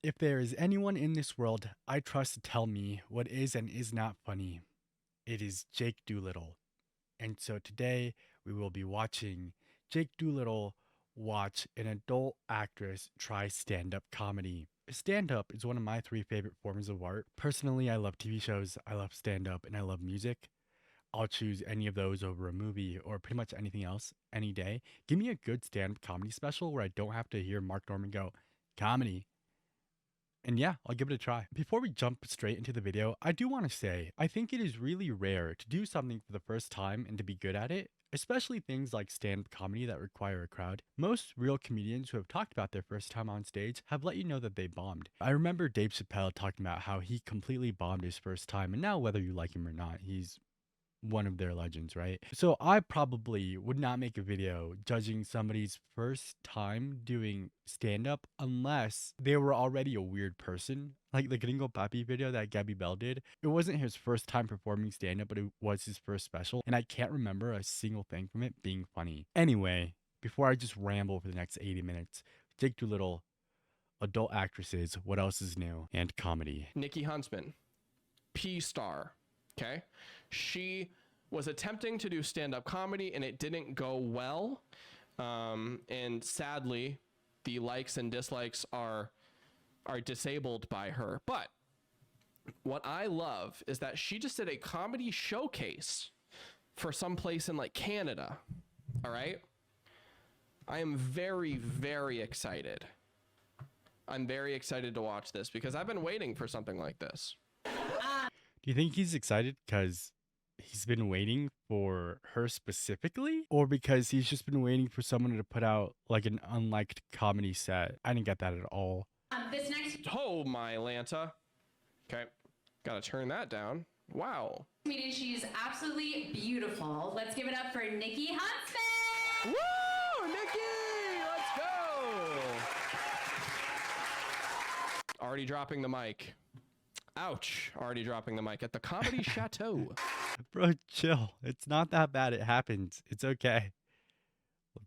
If there is anyone in this world I trust to tell me what is and is not funny, it is Jake Doolittle. And so today we will be watching Jake Doolittle watch an adult actress try stand-up comedy. Stand-up is one of my three favorite forms of art. Personally, I love TV shows, I love stand-up, and I love music. I'll choose any of those over a movie or pretty much anything else any day. Give me a good stand-up comedy special where I don't have to hear Mark Norman go, comedy. And yeah, I'll give it a try. Before we jump straight into the video, I do want to say, I think it is really rare to do something for the first time and to be good at it, especially things like stand-up comedy that require a crowd. Most real comedians who have talked about their first time on stage have let you know that they bombed. I remember Dave Chappelle talking about how he completely bombed his first time, and now whether you like him or not, he's one of their legends, right? So I probably would not make a video judging somebody's first time doing stand-up unless they were already a weird person. Like the Gringo Papi video that Gabby Bell did. It wasn't his first time performing stand-up, but it was his first special. And I can't remember a single thing from it being funny. Anyway, before I just ramble for the next 80 minutes, Jake Doolittle, adult actresses, what else is new, and comedy. Nikki Huntsman, P-star, okay? She was attempting to do stand-up comedy and it didn't go well. And sadly, the likes and dislikes are disabled by her. But what I love is that she just did a comedy showcase for some place in like Canada. All right. I am very, very excited. I'm very excited to watch this because I've been waiting for something like this. Do you think he's excited because he's been waiting for her specifically, or because he's just been waiting for someone to put out like an unliked comedy set? I didn't get that at all. This next. Oh my Lanta. Okay, gotta turn that down. Wow. Comedian, she's absolutely beautiful. Let's give it up for Nikki Huntsman. Woo, Nikki, let's go. Already dropping the mic. Ouch, already dropping the mic at the Comedy Chateau. Bro, chill. It's not that bad. It happens. It's okay.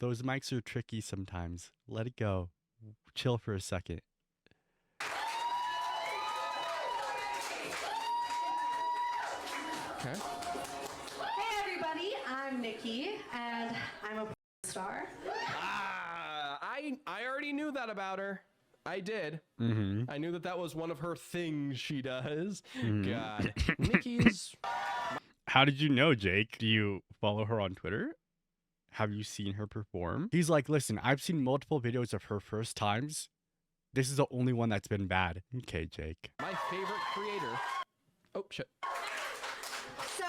Those mics are tricky sometimes. Let it go. Chill for a second. Okay. Hey everybody, I'm Nikki, and I'm a star. I already knew that about her. I did. Mm-hmm. I knew that that was one of her things she does. God. Nikki's... How did you know, Jake? Do you follow her on Twitter? Have you seen her perform? He's like, listen, I've seen multiple videos of her first times. This is the only one that's been bad. Okay, Jake. My favorite creator. Oh, shit. So,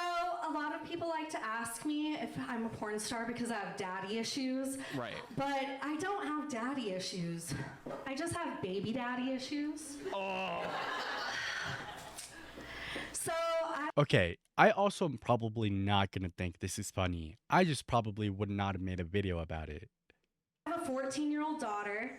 a lot of people like to ask me if I'm a porn star because I have daddy issues. Right. But I don't have daddy issues. I just have baby daddy issues. Oh. So, Okay, I also am probably not going to think this is funny. I just probably would not have made a video about it. I have a 14-year-old daughter.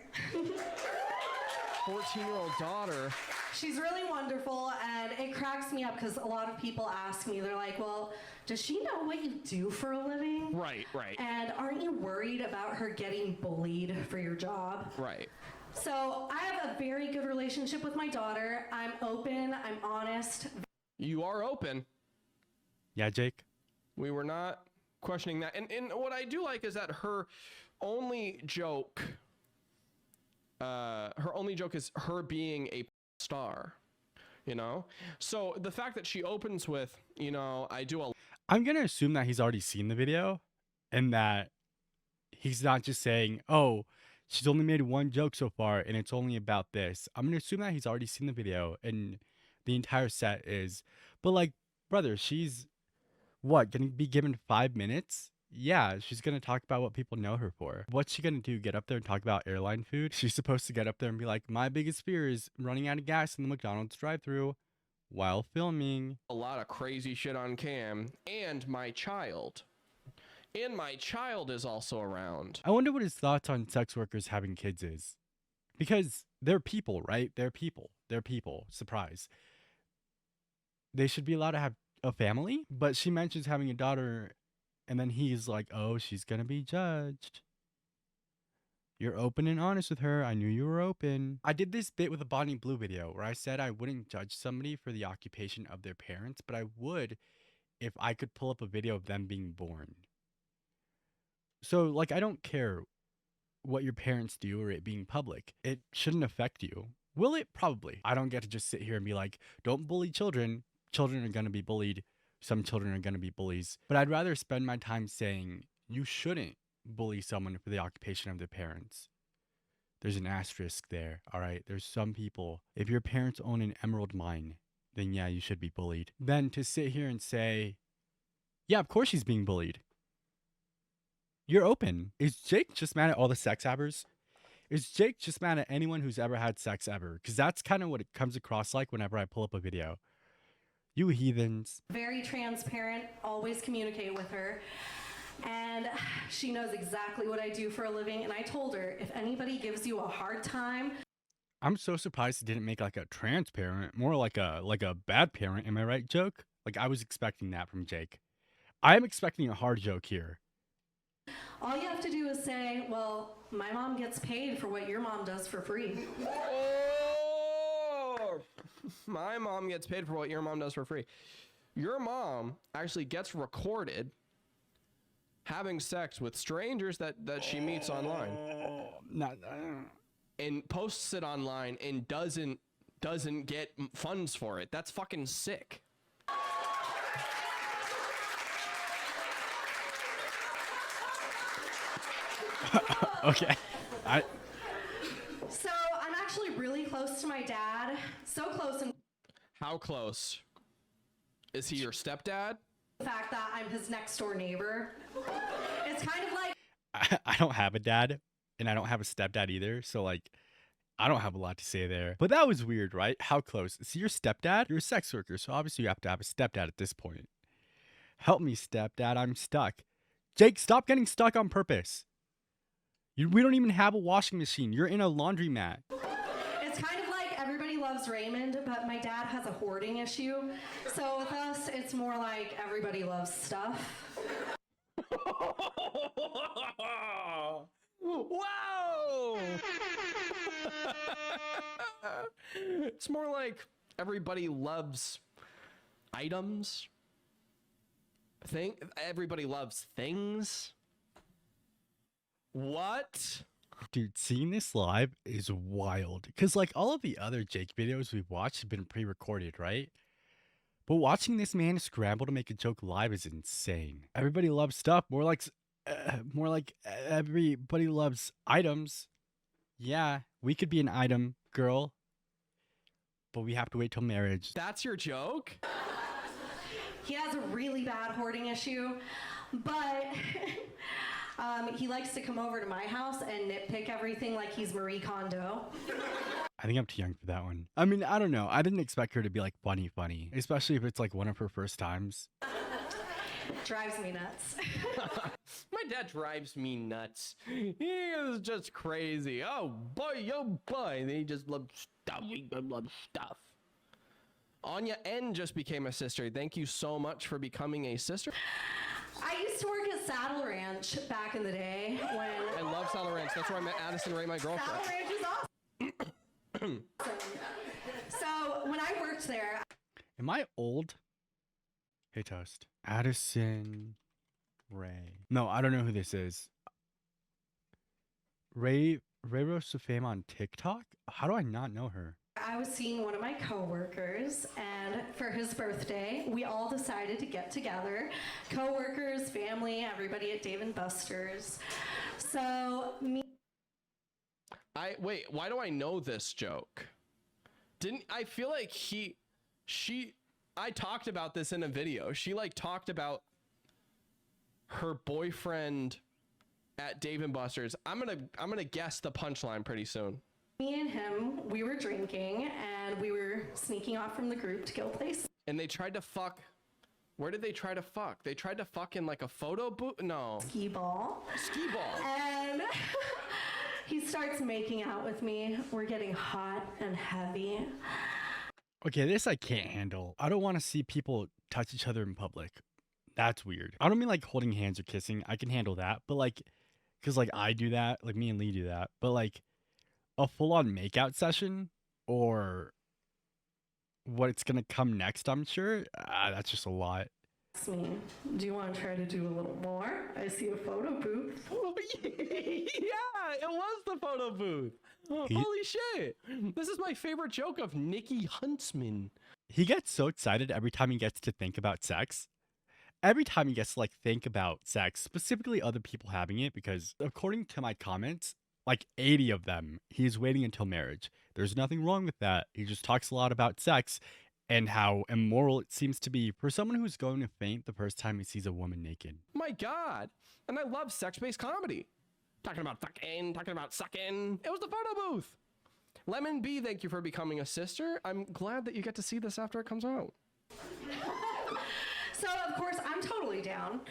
14-year-old daughter. She's really wonderful, and it cracks me up because a lot of people ask me, they're like, well, does she know what you do for a living? Right, right. And aren't you worried about her getting bullied for your job? Right. So I have a very good relationship with my daughter. I'm open, I'm honest. You are open. Yeah, Jake? We were not questioning that. And what I do like is that her only joke is her being a star, you know? So the fact that she opens with, you know, I'm going to assume that he's already seen the video and that he's not just saying, oh, she's only made one joke so far and it's only about this. I'm going to assume that he's already seen the video and the entire set is, but like, brother, she's what, going to be given 5 minutes? Yeah, she's going to talk about what people know her for. What's she going to do? Get up there and talk about airline food? She's supposed to get up there and be like, my biggest fear is running out of gas in the McDonald's drive-thru while filming. a lot of crazy shit on cam, and my child. And my child is also around. I wonder what his thoughts on sex workers having kids is. Because they're people, right? They're people. They're people. Surprise. They should be allowed to have a family, but she mentions having a daughter, and then he's like, oh, she's gonna be judged. You're open and honest with her. I knew you were open. I did this bit with a Bonnie Blue video where I said I wouldn't judge somebody for the occupation of their parents, but I would if I could pull up a video of them being born. So, like, I don't care what your parents do or it being public. It shouldn't affect you. Will it? Probably. I don't get to just sit here and be like, don't bully children. Children are going to be bullied. Some children are going to be bullies. But I'd rather spend my time saying you shouldn't bully someone for the occupation of their parents. There's an asterisk there, all right? There's some people, if your parents own an emerald mine, then yeah, you should be bullied. Then to sit here and say, yeah, of course she's being bullied. You're open. Is Jake just mad at all the sex habbers? Is Jake just mad at anyone who's ever had sex ever? Because that's kind of what it comes across like whenever I pull up a video. You heathens. Very transparent, always communicate with her. And she knows exactly what I do for a living. And I told her, if anybody gives you a hard time. I'm so surprised it didn't make like a transparent, more like a bad parent, am I right, joke? Like I was expecting that from Jake. I am expecting a hard joke here. All you have to do is say, well, my mom gets paid for what your mom does for free. Oh, my mom gets paid for what your mom does for free. Your mom actually gets recorded having sex with strangers that she meets online. And posts it online and doesn't get funds for it. That's fucking sick. Okay. So I'm actually really close to my dad. So close in How close? Is he your stepdad? the fact that I'm his next door neighbor. It's kind of like I don't have a dad and I don't have a stepdad either. So like, I don't have a lot to say there. But that was weird, right? How close? Is he your stepdad? You're a sex worker. So obviously you have to have a stepdad at this point. Help me, stepdad. I'm stuck. Jake, stop getting stuck on purpose. We don't even have a washing machine. You're in a laundromat. it's kind of like everybody loves Raymond, but my dad has a hoarding issue. So with us, it's more like everybody loves stuff. Whoa! It's more like everybody loves items. Everybody loves things. What? Dude, seeing this live is wild. Because, like, all of the other Jake videos we've watched have been pre-recorded, right? But watching this man scramble to make a joke live is insane. Everybody loves stuff. More like everybody loves items. Yeah, we could be an item, girl. But we have to wait till marriage. That's your joke? He has a really bad hoarding issue, but he likes to come over to my house and nitpick everything like he's Marie Kondo. I think I'm too young for that one. I mean, I don't know. I didn't expect her to be like funny, especially if it's like one of her first times. Drives me nuts. My dad drives me nuts. He is just crazy. Oh boy. They just love stuff. We love stuff. Anya N just became a sister. Thank you so much for becoming a sister. I used to work at Saddle Ranch back in the day when... I love Saddle Ranch. That's where I met Addison Ray, my girlfriend. Saddle Ranch is awesome. So when I worked there... Am I old? Hey, Toast. Addison Ray. No, I don't know who this is. Ray rose to fame on TikTok? How do I not know her? I was seeing one of my coworkers, and for his birthday, we all decided to get together. Coworkers, family, everybody at Dave & Buster's. So me... Wait, why do I know this joke? I feel like I talked about this in a video. She like talked about her boyfriend at Dave & Buster's. I'm gonna guess the punchline pretty soon. Me and him, we were drinking, and we were sneaking off from the group to go play. And they tried to fuck. Where did they try to fuck? They tried to fuck in like a photo booth? No. Skee ball. Skee ball. And he starts making out with me. We're getting hot and heavy. Okay, this I can't handle. I don't want to see people touch each other in public. That's weird. I don't mean like holding hands or kissing. I can handle that. But like because like I do that, like me and Lee do that, but like a full-on makeout session or what's gonna come next, I'm sure. That's just a lot. Me. Do you want to try to do a little more? I see a photo booth. Oh, yeah, it was the photo booth. Holy shit. This is my favorite joke of Nikki Huntsman. He gets so excited every time he gets to think about sex. Every time he gets to like think about sex, specifically other people having it, because according to my comments, like 80 of them, he's waiting until marriage. There's nothing wrong with that. He just talks a lot about sex and how immoral it seems to be for someone who's going to faint the first time he sees a woman naked. My God. And I love sex-based comedy. Talking about fucking, talking about sucking. It was the photo booth. Lemon B, thank you for becoming a sister. I'm glad that you get to see this after it comes out. So, of course, I'm totally down.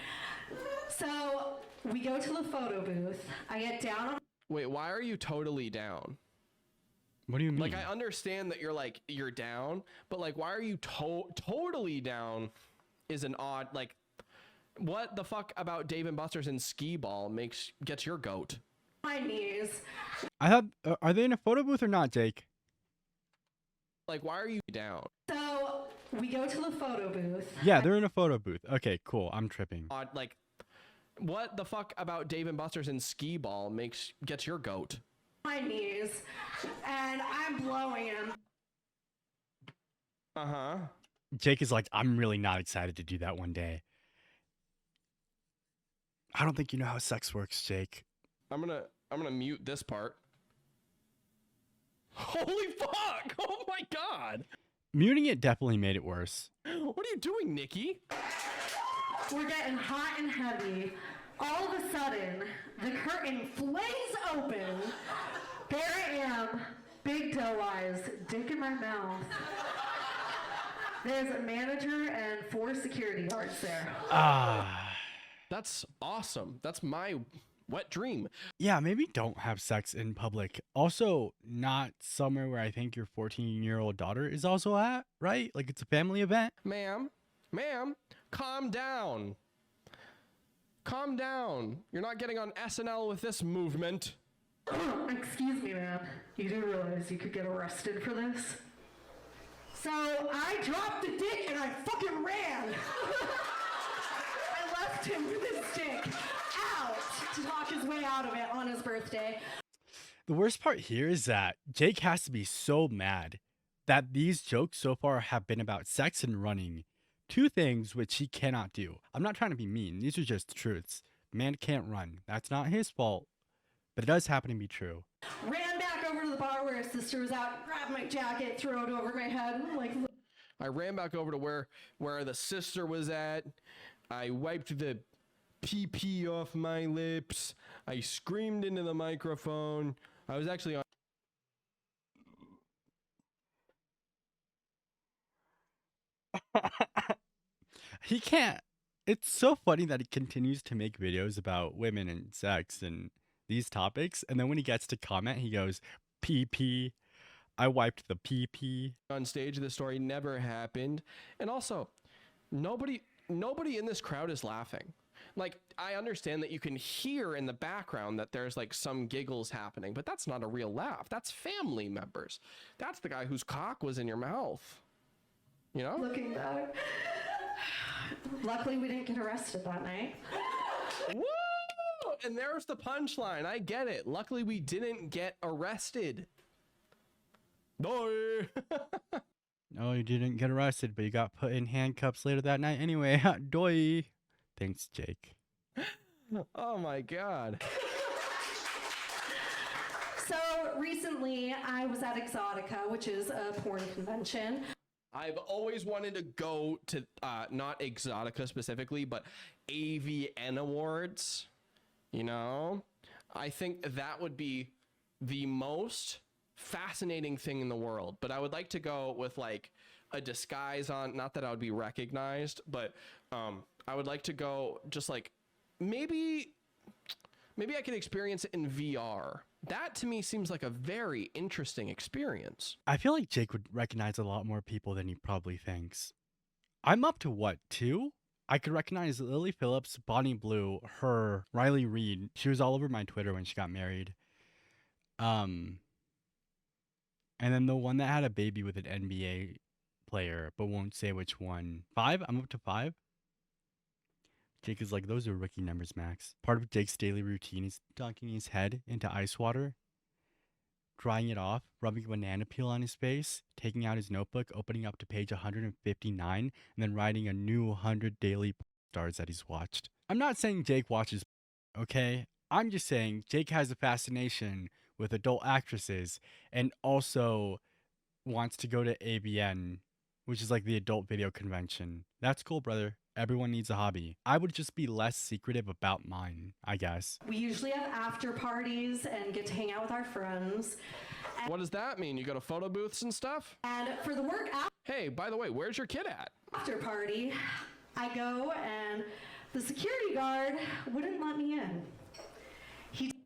So, we go to the photo booth. I get down on... Wait, why are you totally down? What do you mean? Like, I understand that you're down, but like, why are you totally down is an odd, like, what the fuck about Dave and Buster's and skee ball gets your goat? my knees. I have. Are they in a photo booth or not, Jake? Like, why are you down? So, we go to the photo booth. Yeah, they're in a photo booth. Okay, cool. I'm tripping. Odd, like, what the fuck about Dave and Buster's and skee ball gets your goat? My knees. And I'm blowing him. Uh-huh. Jake is like, I'm really not excited to do that one day. I don't think you know how sex works, Jake. I'm gonna mute this part. Holy fuck! Oh my God! Muting it definitely made it worse. What are you doing, Nikki? We're getting hot and heavy. All of a sudden, the curtain flames open. There I am, big doe eyes, dick in my mouth. There's a manager and 4 security guards there. That's awesome. That's my wet dream. Yeah, maybe don't have sex in public. Also, not somewhere where I think your 14-year-old daughter is also at, right? Like it's a family event. Ma'am, calm down. Calm down. You're not getting on SNL with this movement. Excuse me, ma'am. You do realize you could get arrested for this? So I dropped the dick and I fucking ran. I left him with his dick out to talk his way out of it on his birthday. The worst part here is that Jake has to be so mad that these jokes so far have been about sex and running. 2 things which he cannot do. I'm not trying to be mean. These are just truths. Man can't run. That's not his fault. But it does happen to be true. Ran back over to the bar where his sister was at, grabbed my jacket, threw it over my head. Like, I ran back over to where the sister was at. I wiped the pee-pee off my lips. I screamed into the microphone. I was actually on. He can't. It's so funny that he continues to make videos about women and sex and these topics. And then when he gets to comment, he goes, pee. I wiped the pee. On stage. The story never happened. And also, nobody in this crowd is laughing. Like, I understand that you can hear in the background that there's like some giggles happening, but that's not a real laugh. That's family members. That's the guy whose cock was in your mouth. You know? looking back. Luckily, we didn't get arrested that night. Woo! And there's the punchline. I get it. Luckily, we didn't get arrested. No. No, you didn't get arrested, but you got put in handcuffs later that night anyway. Doy. Thanks, Jake. Oh my God. So recently, I was at Exotica, which is a porn convention. I've always wanted to go to, not Exotica specifically, but AVN Awards. You know? I think that would be the most fascinating thing in the world. But I would like to go with like a disguise on. Not that I would be recognized, but I would like to go just like maybe I could experience it in VR. That to me seems like a very interesting experience. I feel like Jake would recognize a lot more people than he probably thinks. I'm up to what, 2? I could recognize Lily Phillips, Bonnie Blue, her, Riley Reid. She was all over my Twitter when she got married. And then the one that had a baby with an NBA player, but won't say which one. 5? I'm up to 5. Jake is like, those are rookie numbers, Max. Part of Jake's daily routine is dunking his head into ice water, drying it off, rubbing banana peel on his face, taking out his notebook, opening up to page 159, and then writing a new 100 daily stars that he's watched. I'm not saying Jake watches, okay? I'm just saying Jake has a fascination with adult actresses and also wants to go to AVN, which is like the adult video convention. That's cool, brother. Everyone needs a hobby. I would just be less secretive about mine, I guess. We usually have after parties and get to hang out with our friends. What does that mean? You go to photo booths and stuff? And for the work Hey, by the way, where's your kid at? after party, I go and the security guard wouldn't let me in.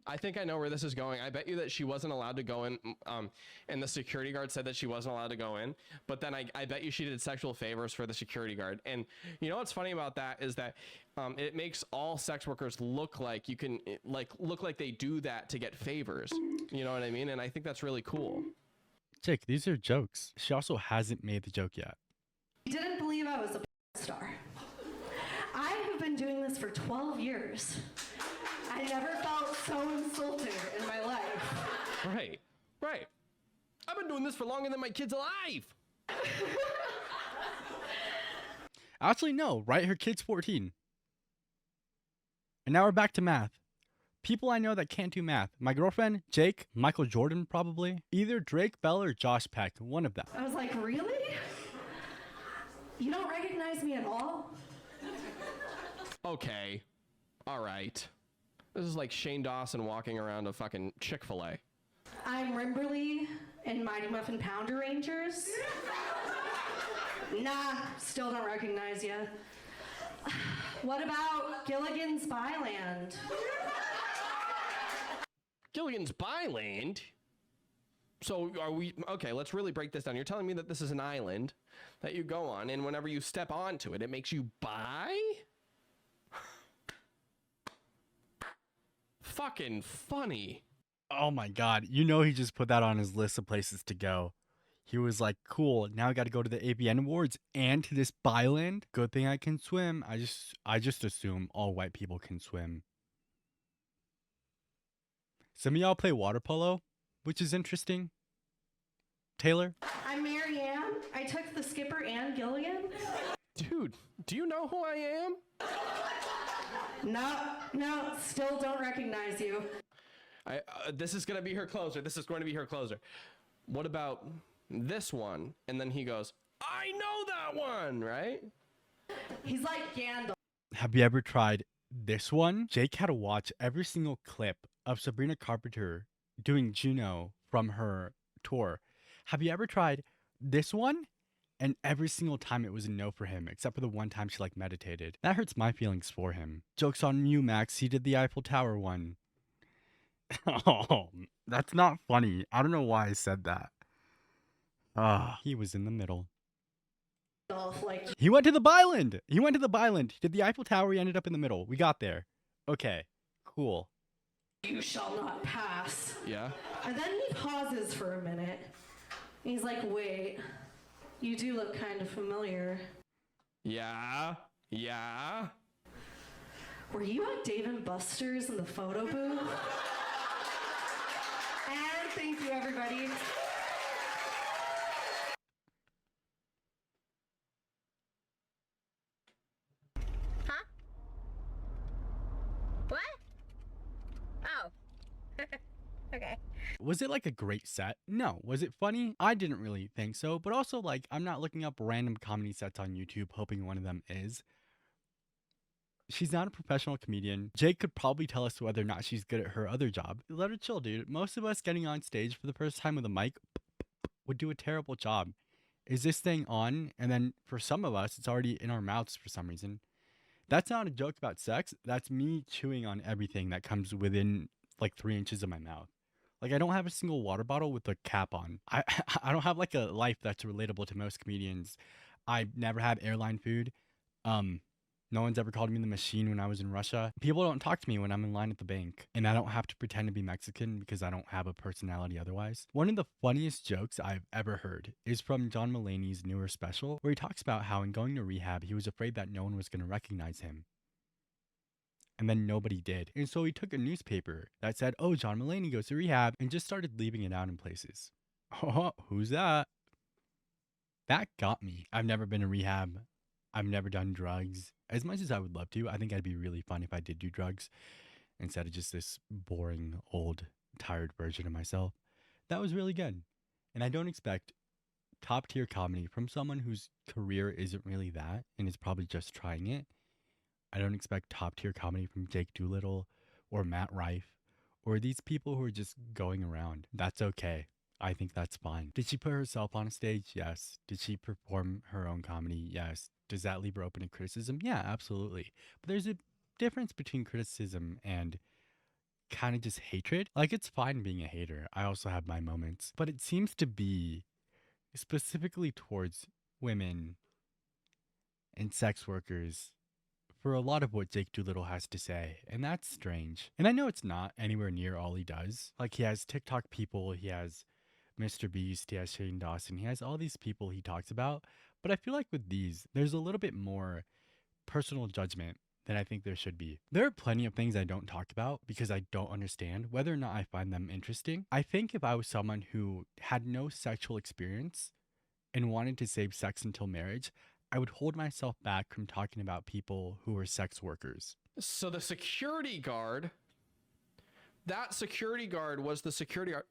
I think I know where this is going. I bet you that she wasn't allowed to go in, and the security guard said that she wasn't allowed to go in. But then I bet you she did sexual favors for the security guard. And you know what's funny about that is that it makes all sex workers look like look like they do that to get favors. You know what I mean? And I think that's really cool. Jake, these are jokes. She also hasn't made the joke yet. He didn't believe I was a star. I have been doing this for 12 years. I never felt so insulted in my life. Right. I've been doing this for longer than my kid's alive. Actually, no, right? Her kid's 14. And now we're back to math. People I know that can't do math. My girlfriend, Jake, Michael Jordan probably. Either Drake Bell or Josh Peck, one of them. I was like, really? You don't recognize me at all? Okay. All right. This is like Shane Dawson walking around a fucking Chick-fil-A. I'm Rimberly in Mighty Muffin Pounder Rangers. Nah, still don't recognize you. What about Gilligan's Byland? Gilligan's Byland? So are we... Okay, let's really break this down. You're telling me that this is an island that you go on, and whenever you step onto it, it makes you buy? Fucking funny. Oh my god, you know he just put that on his list of places to go. He was like, cool, now I gotta go to the AVN Awards and to this Byland. Good thing I can swim. I just assume all white people can swim. Some of y'all play water polo, which is interesting. Taylor? I'm Marianne. I took the skipper and Gilligan. Dude, do you know who I am? No, still don't recognize you. This is going to be her closer. What about this one? And then he goes, I know that one, right? He's like Gandalf. Have you ever tried this one? Jake had to watch every single clip of Sabrina Carpenter doing Juno from her tour. Have you ever tried this one? And every single time it was a no for him, except for the one time she meditated. That hurts my feelings for him. Joke's on you, Max. He did the Eiffel Tower one. Oh, that's not funny. I don't know why I said that. He was in the middle. He went to the Byland. He did the Eiffel Tower. He ended up in the middle. We got there. Okay, cool. You shall not pass. Yeah. And then he pauses for a minute. He's like, wait, you do look kind of familiar. Yeah. Were you at Dave & Buster's in the photo booth? And thank you, everybody. Huh? What? Oh. Okay. Was it like a great set? No. Was it funny? I didn't really think so, but also I'm not looking up random comedy sets on YouTube hoping one of them is. She's not a professional comedian. Jake could probably tell us whether or not she's good at her other job. Let her chill, dude. Most of us getting on stage for the first time with a mic would do a terrible job. Is this thing on? And then for some of us, it's already in our mouths for some reason. That's not a joke about sex. That's me chewing on everything that comes within 3 inches of my mouth. I don't have a single water bottle with a cap on. I don't have a life that's relatable to most comedians. I never have airline food. No one's ever called me the machine when I was in Russia. People don't talk to me when I'm in line at the bank. And I don't have to pretend to be Mexican because I don't have a personality otherwise. One of the funniest jokes I've ever heard is from John Mulaney's newer special, where he talks about how in going to rehab, he was afraid that no one was going to recognize him. And then nobody did. And so he took a newspaper that said, oh, John Mulaney goes to rehab, and just started leaving it out in places. Oh, who's that? That got me. I've never been to rehab. I've never done drugs. As much as I would love to, I think it'd be really fun if I did do drugs instead of just this boring, old, tired version of myself. That was really good. And I don't expect top tier comedy from someone whose career isn't really that and is probably just trying it. I don't expect top tier comedy from Jake Doolittle or Matt Rife or these people who are just going around. That's okay. I think that's fine. Did she put herself on a stage? Yes. Did she perform her own comedy? Yes. Does that leave her open to criticism? Yeah, absolutely. But there's a difference between criticism and kind of just hatred. Like, it's fine being a hater. I also have my moments. But it seems to be specifically towards women and sex workers for a lot of what Jake Doolittle has to say. And that's strange. And I know it's not anywhere near all he does. Like, he has TikTok people, he has Mr. Beast, he has Shane Dawson, he has all these people he talks about. But I feel like with these, there's a little bit more personal judgment than I think there should be. There are plenty of things I don't talk about because I don't understand whether or not I find them interesting. I think if I was someone who had no sexual experience and wanted to save sex until marriage, I would hold myself back from talking about people who are sex workers. So the security guard, that security guard was the security guard.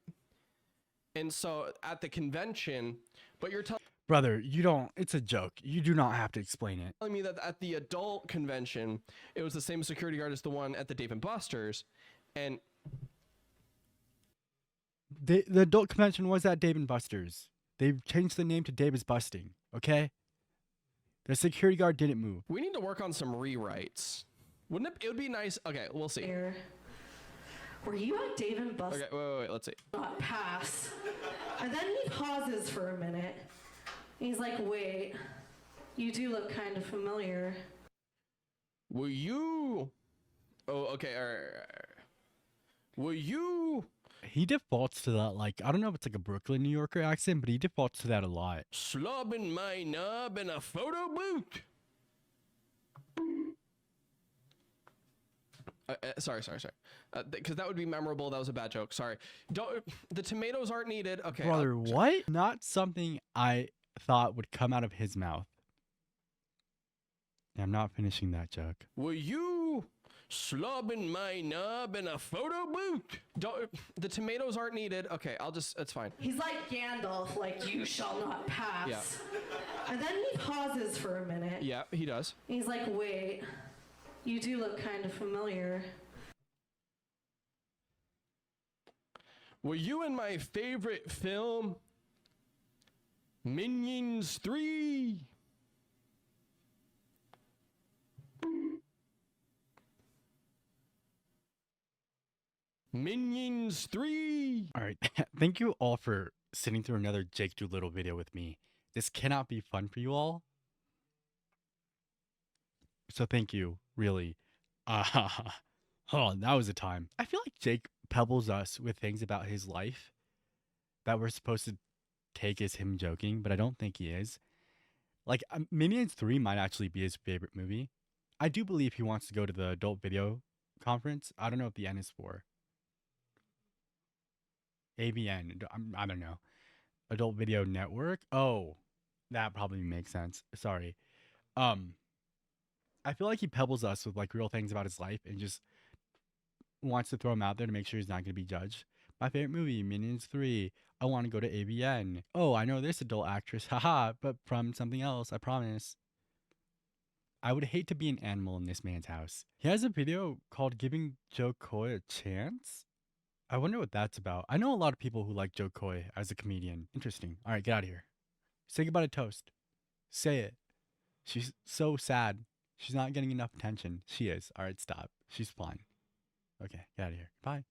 And so at the convention, but you're telling Brother, you don't, it's a joke. You do not have to explain it. me that at the adult convention, it was the same security guard as the one at the Dave and Buster's. And The adult convention was at Dave and Buster's. They've changed the name to Dave is Busting, okay? The security guard didn't move. we need to work on some rewrites. Wouldn't it? It would be nice. Okay, we'll see. Here. Were you at Dave and Buster's? Okay, wait. Let's see. Not pass. And then he pauses for a minute. He's like, wait, you do look kind of familiar. Were you? Oh, okay. All right. Were you He defaults to that, like, I don't know if it's like a Brooklyn, New Yorker accent, but he defaults to that a lot. slobbing my knob in a photo booth? Sorry. Because that would be memorable. That was a bad joke. Sorry. Don't. The tomatoes aren't needed. Okay. Brother, what? Not something I thought would come out of his mouth. I'm not finishing that joke. Were you slobbing my knob in a photo booth? Don't. The tomatoes aren't needed. Okay. It's fine. He's like Gandalf, like, you shall not pass. Yeah. And then he pauses for a minute. Yeah, he does. He's like, wait, you do look kind of familiar. Were you in my favorite film, Minions 3? Minions 3. All right. Thank you all for sitting through another Jake Doolittle video with me. This cannot be fun for you all. So thank you, really. Oh, that was a time. I feel like Jake pebbles us with things about his life that we're supposed to take as him joking, but I don't think he is. Like, Minions 3 might actually be his favorite movie. I do believe he wants to go to the adult video conference. I don't know what the N is for. AVN. I don't know. Adult Video Network. Oh, that probably makes sense. Sorry. I feel like he pebbles us with like real things about his life and just wants to throw him out there to make sure he's not going to be judged. My favorite movie, Minions 3. I want to go to AVN. Oh, I know this adult actress. Haha, but from something else, I promise. I would hate to be an animal in this man's house. He has a video called Giving Joe Coy a Chance. I wonder what that's about. I know a lot of people who like Joe Coy as a comedian. Interesting. All right, get out of here. Say goodbye to Toast. Say it. She's so sad. She's not getting enough attention. She is. All right, stop. She's fine. Okay, get out of here. Bye.